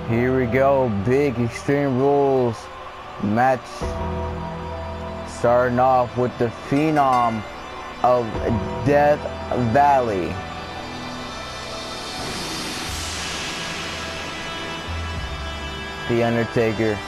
Here we go, big Extreme Rules match. Starting off with the Phenom of Death Valley. The Undertaker.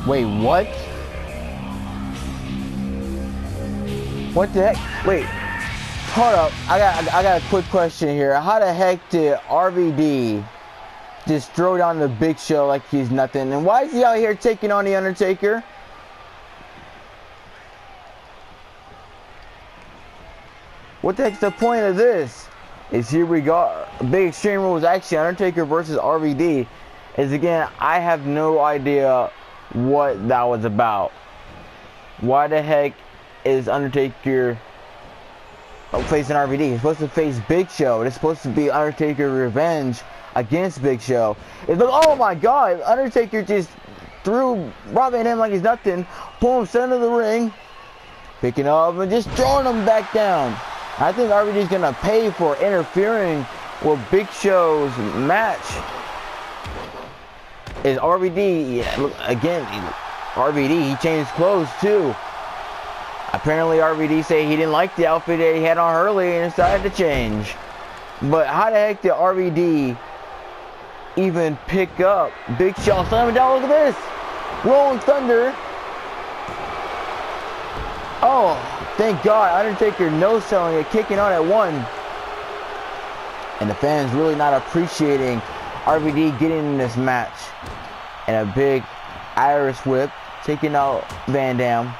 Wait, what? What the heck? Wait, hold up. I got a quick question here. How the heck did RVD just throw down the Big Show like he's nothing? And why is he out here taking on the Undertaker? What the heck's the point of this? Is here we go. Big Extreme Rules actually Undertaker versus RVD. Is again, I have no idea what that was about. Why the heck is Undertaker facing RVD? He's supposed to face Big Show. It's supposed to be Undertaker revenge against Big Show. It's like, oh my God, Undertaker just threw Rob Van Dam like he's nothing, pull him center of the ring, picking up and just throwing him back down. I think RVD's gonna pay for interfering with Big Show's match. Is RVD, again, RVD, he changed clothes too. Apparently RVD said he didn't like the outfit that he had on earlier and decided to change. But how the heck did RVD even pick up Big Show? Slam him down, look at this! Rolling Thunder. Oh, thank God, Undertaker no-selling it, kicking on at one. And the fans really not appreciating RVD getting in this match. And a big Irish whip taking out Van Dam.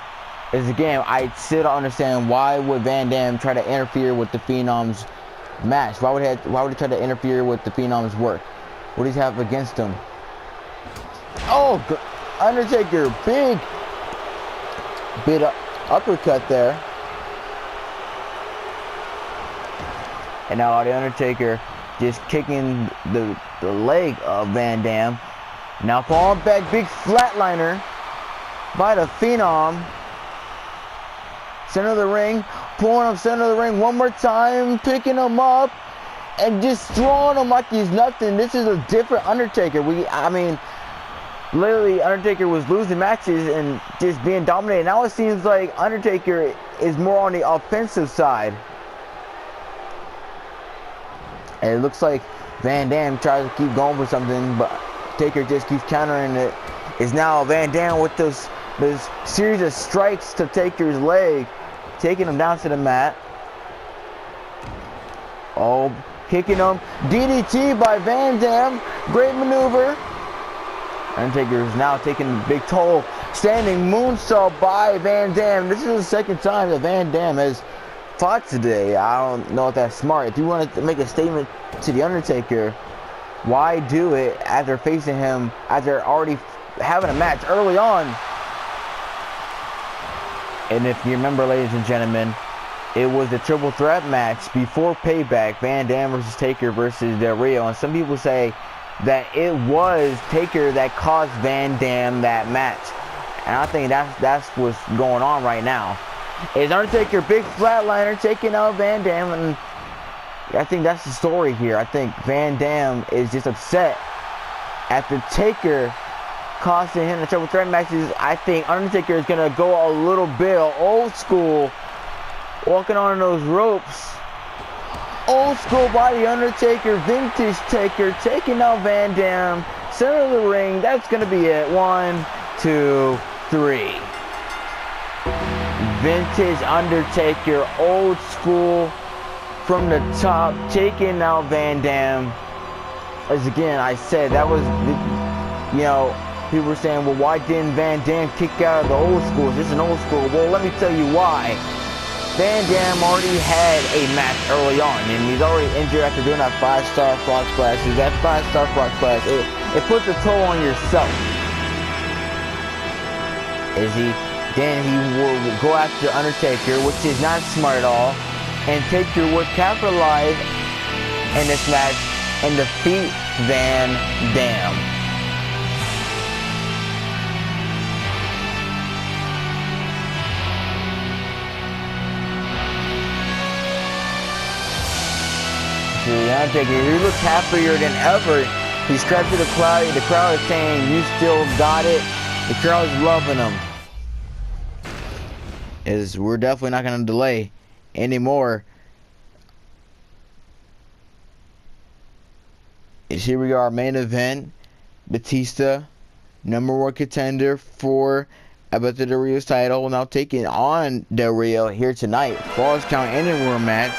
Is again, I still don't understand why would Van Dam try to interfere with the Phenom's match. Why would he try to interfere with the Phenom's work? What does he have against him? Oh, Undertaker, big uppercut there. And now the Undertaker just kicking the leg of Van Dam. Now falling back, big flatliner by the Phenom. Center of the ring, pulling him center of the ring one more time, picking him up, and just throwing him like he's nothing. This is a different Undertaker. I mean, literally Undertaker was losing matches and just being dominated. Now it seems like Undertaker is more on the offensive side. And it looks like Van Dam tries to keep going for something, but Taker just keeps countering it. Is now Van Dam with this series of strikes to Taker's leg, taking him down to the mat. Oh, kicking him. DDT by Van Dam. Great maneuver. Undertaker is now taking a big toll. Standing moonsault by Van Dam. This is the second time that Van Dam has fought today. I don't know if that's smart. If you want to make a statement to the Undertaker, why do it after facing him, after already having a match early on? And if you remember, ladies and gentlemen, it was the triple threat match before Payback, Van Dam versus Taker versus Del Rio. And some people say that it was Taker that caused Van Dam that match. And I think that's what's going on right now. Is Undertaker big flatliner taking out Van Dam, and I think that's the story here. I think Van Dam is just upset after Taker costing him the triple threat matches. I think Undertaker is going to go a little bit old school, walking on those ropes. Old school body Undertaker, vintage Taker, taking out Van Dam, center of the ring. That's going to be it. 1, 2, 3. Vintage Undertaker, old school from the top, taking out Van Dam. As again, I said, that was, you know, people were saying, well, why didn't Van Dam kick out of the old school? It's just an old school. Well, let me tell you why. Van Dam already had a match early on, and he's already injured after doing that 5-star frog splash. That 5-star frog splash, it puts a toll on yourself. Then he will go after Undertaker, which is not smart at all, and Taker would capitalize in this match and defeat Van Dam. The Undertaker, he looks happier than ever. He's crept to the crowd. The crowd is saying, "You still got it." The crowd is loving him. We're definitely not going to delay anymore. Here we go, our main event. Batista, #1 contender for Alberto Del Rio's title, now taking on Del Rio here tonight. Falls Count Anywhere match.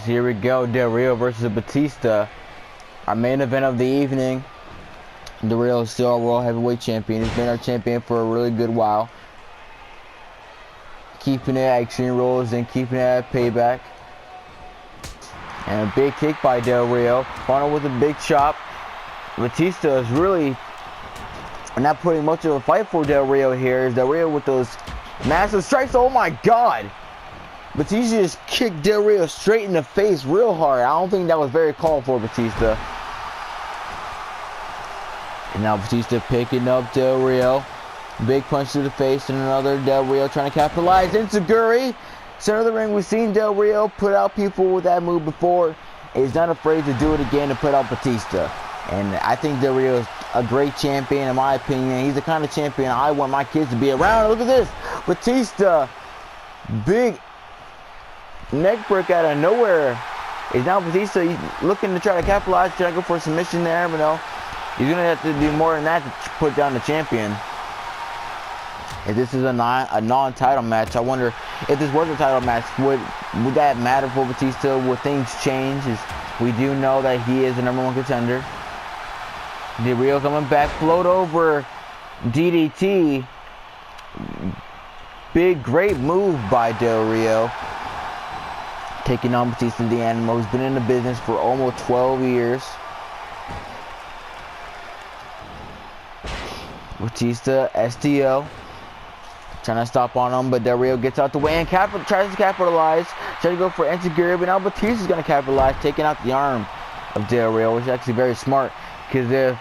Here we go, Del Rio versus Batista. Our main event of the evening. Del Rio is still our World Heavyweight Champion. He's been our champion for a really good while. Keeping it at Extreme Rules and keeping it at Payback. And a big kick by Del Rio. Followed with a big chop. Batista is really not putting much of a fight for Del Rio here. Del Rio with those massive strikes. Oh my God! Batista just kicked Del Rio straight in the face real hard. I don't think that was very called for Batista. And now Batista picking up Del Rio. Big punch to the face and another. Del Rio trying to capitalize. Enziguri. Center of the ring, we've seen Del Rio put out people with that move before. He's not afraid to do it again to put out Batista. And I think Del Rio is a great champion in my opinion. He's the kind of champion I want my kids to be around. Look at this. Batista. Big neck break out of nowhere. Is now Batista looking to try to capitalize, try to go for a submission there, but no. He's going to have to do more than that to put down the champion. If this is a non-title match, I wonder if this was a title match, would that matter for Batista? Would things change? We do know that he is the #1 contender. Del Rio coming back, float over DDT. Great move by Del Rio. Taking on Batista the Animal, who's been in the business for almost 12 years. Batista, STO. Trying to stop on him, but Del Rio gets out the way and tries to capitalize. Tries to go for Enzuigiri, but now Batista's going to capitalize, taking out the arm of Del Rio, which is actually very smart. Because if,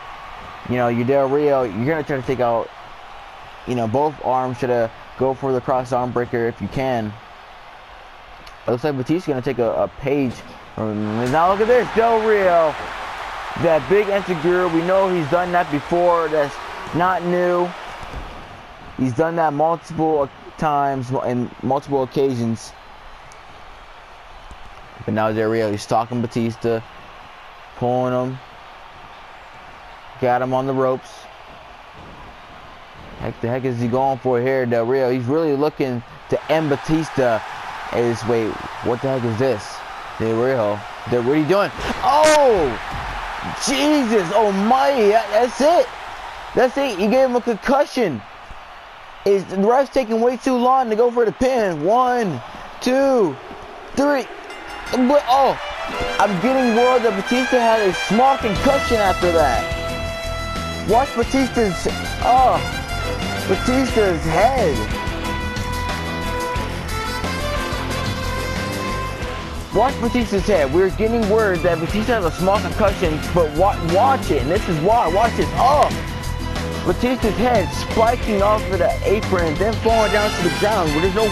you know, you're Del Rio, you're going to try to take out, you know, both arms. Should have go for the cross arm breaker if you can. It looks like Batista's going to take a page. Now look at this, Del Rio. That big Enzuigiri, we know he's done that before. That's not new. He's done that multiple times and multiple occasions. But now Del Rio, he's stalking Batista, pulling him. Got him on the ropes. The heck is he going for here, Del Rio? He's really looking to end Batista. Wait, what the heck is this? Del Rio, what are you doing? Oh! Jesus almighty, that's it. That's it, he gave him a concussion. The ref's taking way too long to go for the pin. 1, 2, 3. But, oh, I'm getting word that Batista had a small concussion after that. Watch Batista's head. Watch Batista's head. We're getting word that Batista has a small concussion, but watch it. And this is why. Watch this. Oh! Batista's head spiking off of the apron and then falling down to the ground. Well, there's no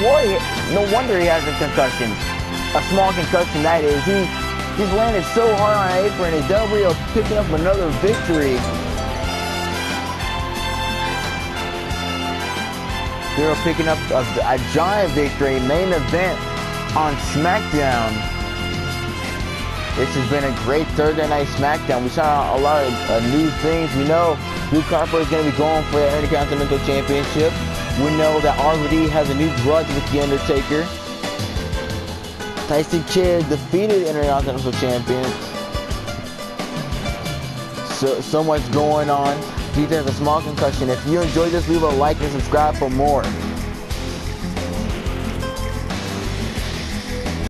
wonder he has a concussion. A small concussion, that is. He's landed so hard on the apron, and Del Rio picking up another victory. They're picking up a giant victory, main event on SmackDown. This has been a great Thursday Night SmackDown. We saw a lot of new things. We know Luke Harper is going to be going for the Intercontinental Championship. We know that RVD has a new grudge with The Undertaker. Tyson Kidd defeated the Intercontinental Champion. So much going on. He has a small concussion. If you enjoyed this, leave a like and subscribe for more.